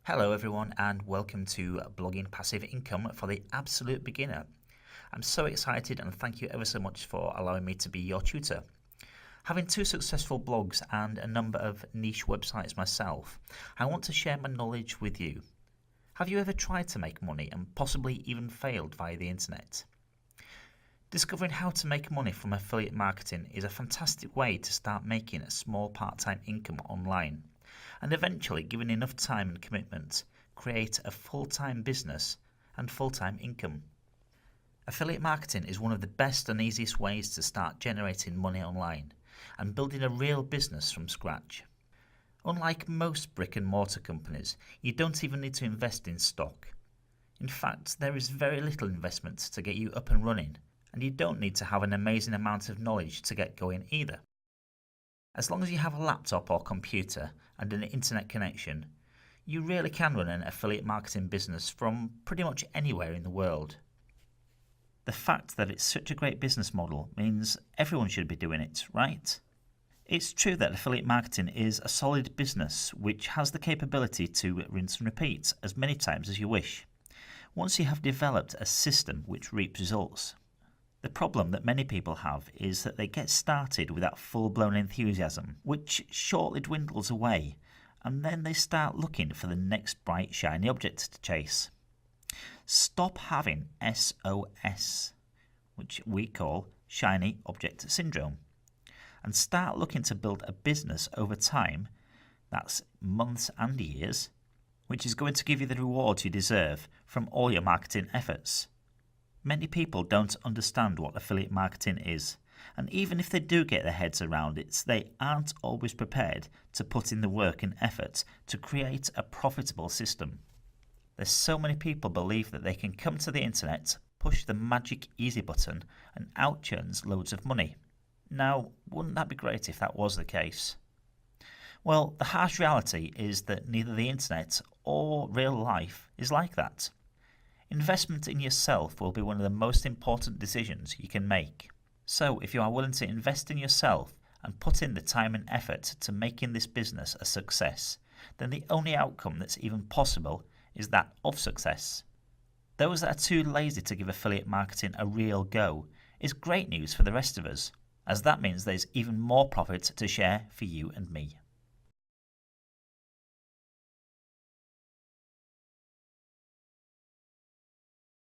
Hello everyone and welcome to Blogging Passive Income for the Absolute Beginner. I'm so excited and thank you ever so much for allowing me to be your tutor. Having two successful blogs and a number of niche websites myself, I want to share my knowledge with you. Have you ever tried to make money and possibly even failed via the internet? Discovering how to make money from affiliate marketing is a fantastic way to start making a small part-time income online, and eventually, given enough time and commitment, create a full-time business and full-time income. Affiliate marketing is one of the best and easiest ways to start generating money online and building a real business from scratch. Unlike most brick and mortar companies, you don't even need to invest in stock. In fact, there is very little investment to get you up and running, and you don't need to have an amazing amount of knowledge to get going either. As long as you have a laptop or computer and an internet connection, you really can run an affiliate marketing business from pretty much anywhere in the world. The fact that it's such a great business model means everyone should be doing it, right? It's true that affiliate marketing is a solid business which has the capability to rinse and repeat as many times as you wish, once you have developed a system which reaps results. The problem that many people have is that they get started with that full-blown enthusiasm, which shortly dwindles away, and then they start looking for the next bright shiny object to chase. Stop having SOS, which we call Shiny Object Syndrome, and start looking to build a business over time, that's months and years, which is going to give you the rewards you deserve from all your marketing efforts. Many people don't understand what affiliate marketing is, and even if they do get their heads around it, they aren't always prepared to put in the work and effort to create a profitable system. There's so many people believe that they can come to the internet, push the magic easy button, and out churns loads of money. Now, wouldn't that be great if that was the case? Well, the harsh reality is that neither the internet or real life is like that. Investment in yourself will be one of the most important decisions you can make. So if you are willing to invest in yourself and put in the time and effort to making this business a success, then the only outcome that's even possible is that of success. Those that are too lazy to give affiliate marketing a real go is great news for the rest of us, as that means there's even more profit to share for you and me.